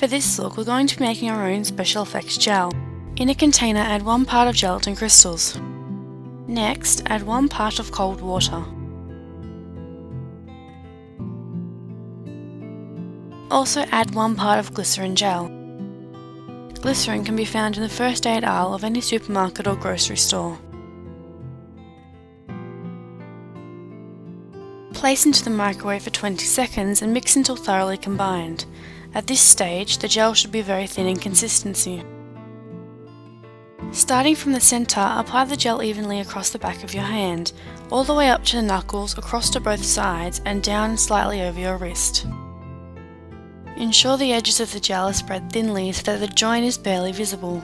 For this look, we're going to be making our own special effects gel. In a container, add 1 part of gelatin crystals. Next, add 1 part of cold water. Also add 1 part of glycerin gel. Glycerin can be found in the first aid aisle of any supermarket or grocery store. Place into the microwave for 20 seconds and mix until thoroughly combined. At this stage, the gel should be very thin in consistency. Starting from the centre, apply the gel evenly across the back of your hand, all the way up to the knuckles, across to both sides, and down slightly over your wrist. Ensure the edges of the gel are spread thinly so that the join is barely visible.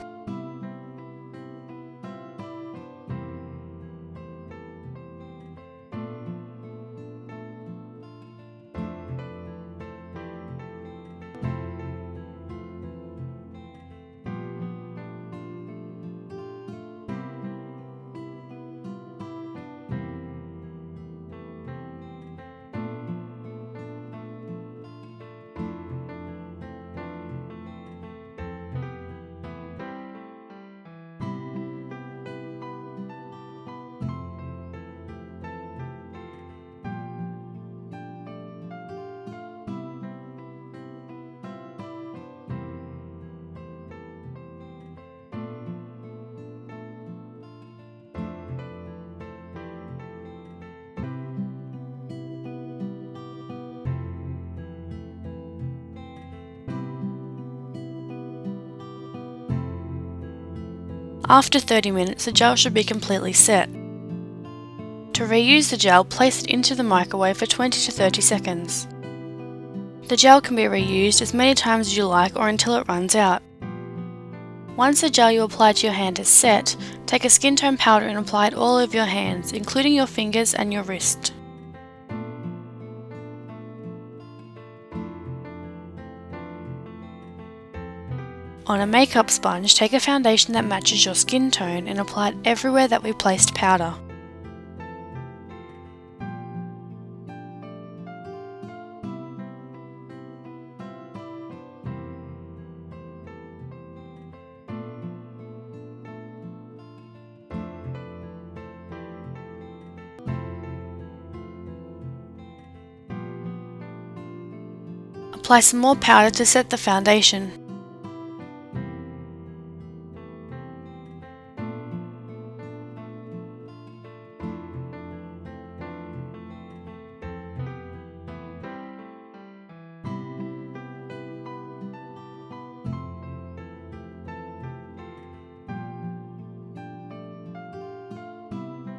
After 30 minutes, the gel should be completely set. To reuse the gel, place it into the microwave for 20 to 30 seconds. The gel can be reused as many times as you like or until it runs out. Once the gel you apply to your hand is set, take a skin tone powder and apply it all over your hands, including your fingers and your wrist. On a makeup sponge, take a foundation that matches your skin tone and apply it everywhere that we placed powder. Apply some more powder to set the foundation.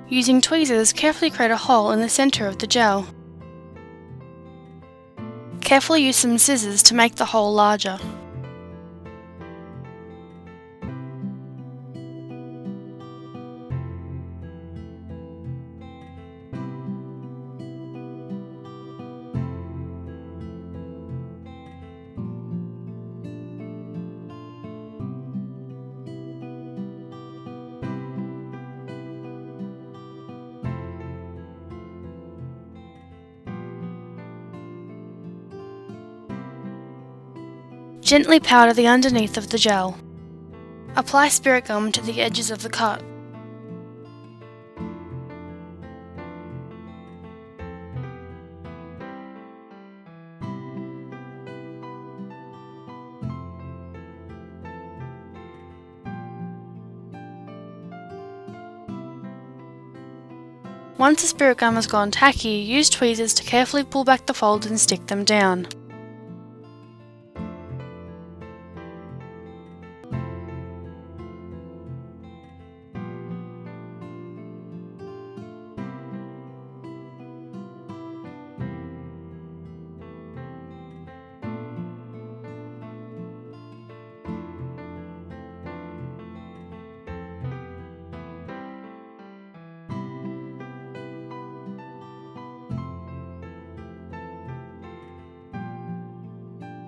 Using tweezers, carefully create a hole in the centre of the gel. Carefully use some scissors to make the hole larger. Gently powder the underneath of the gel. Apply spirit gum to the edges of the cut. Once the spirit gum has gone tacky, use tweezers to carefully pull back the folds and stick them down.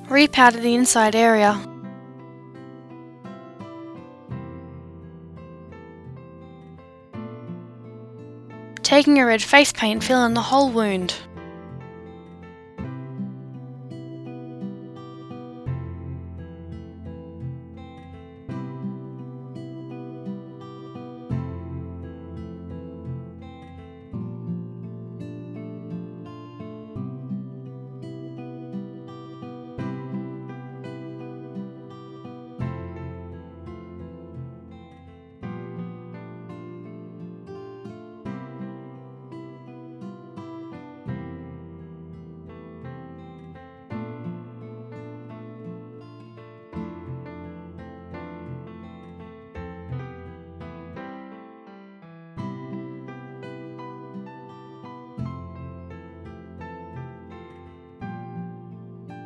Repowder the inside area. Taking a red face paint, fill in the whole wound.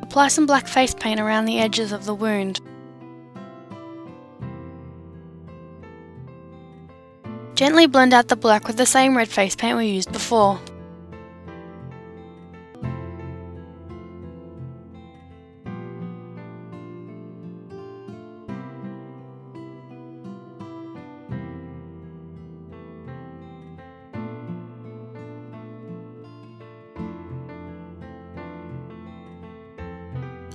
Apply some black face paint around the edges of the wound. Gently blend out the black with the same red face paint we used before.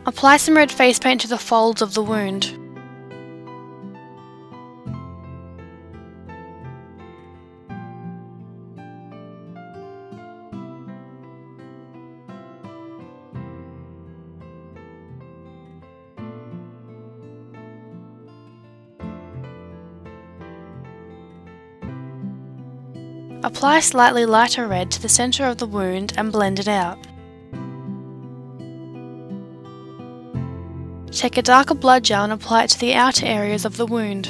Apply some red face paint to the folds of the wound. Apply slightly lighter red to the centre of the wound and blend it out. Take a darker blood gel and apply it to the outer areas of the wound.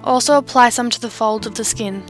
Also apply some to the folds of the skin.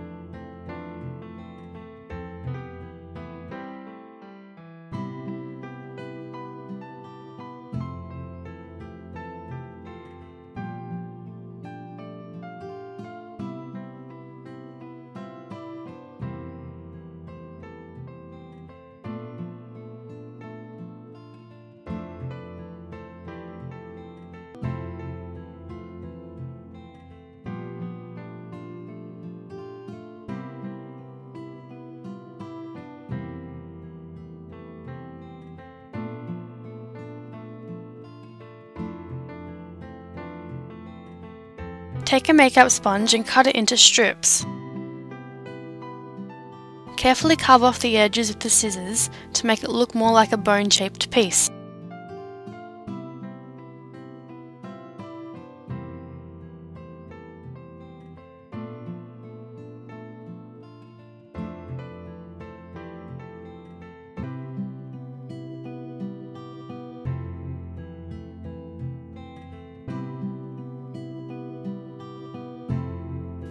Take a makeup sponge and cut it into strips. Carefully carve off the edges with the scissors to make it look more like a bone-shaped piece.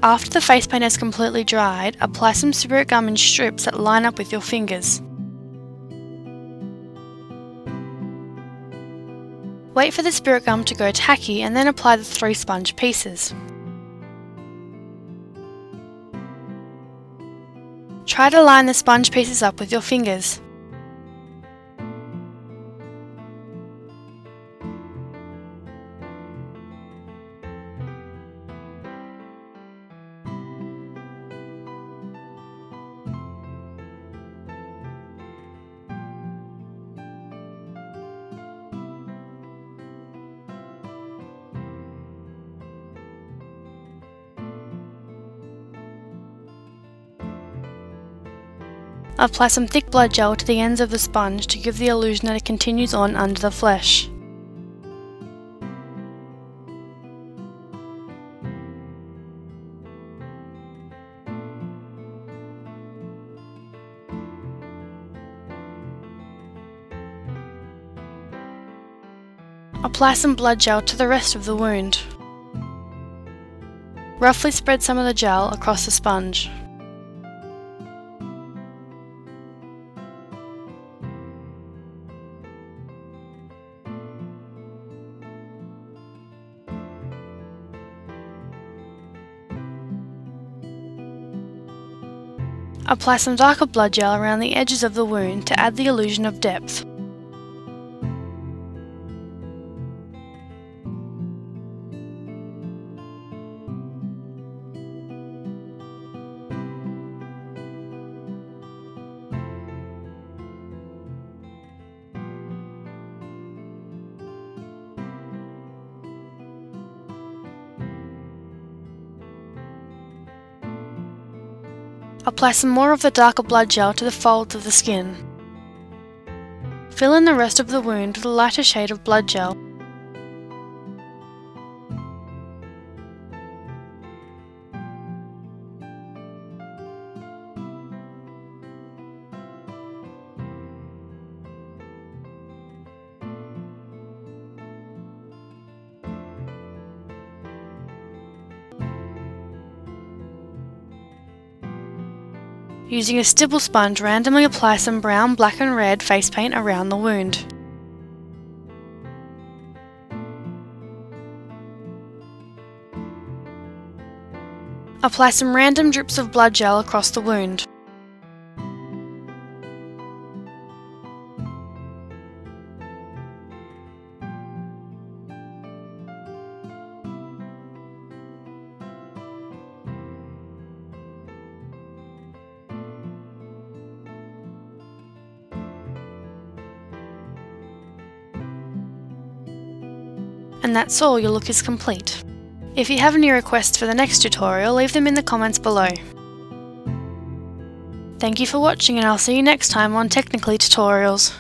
After the face paint has completely dried, apply some spirit gum in strips that line up with your fingers. Wait for the spirit gum to go tacky and then apply the 3 sponge pieces. Try to line the sponge pieces up with your fingers. Apply some thick blood gel to the ends of the sponge to give the illusion that it continues on under the flesh. Apply some blood gel to the rest of the wound. Roughly spread some of the gel across the sponge. Apply some darker blood gel around the edges of the wound to add the illusion of depth. Apply some more of the darker blood gel to the folds of the skin. Fill in the rest of the wound with a lighter shade of blood gel. Using a stipple sponge, randomly apply some brown, black and red face paint around the wound. Apply some random drips of blood gel across the wound. And that's all, your look is complete. If you have any requests for the next tutorial, leave them in the comments below. Thank you for watching, and I'll see you next time on Technically Tutorials.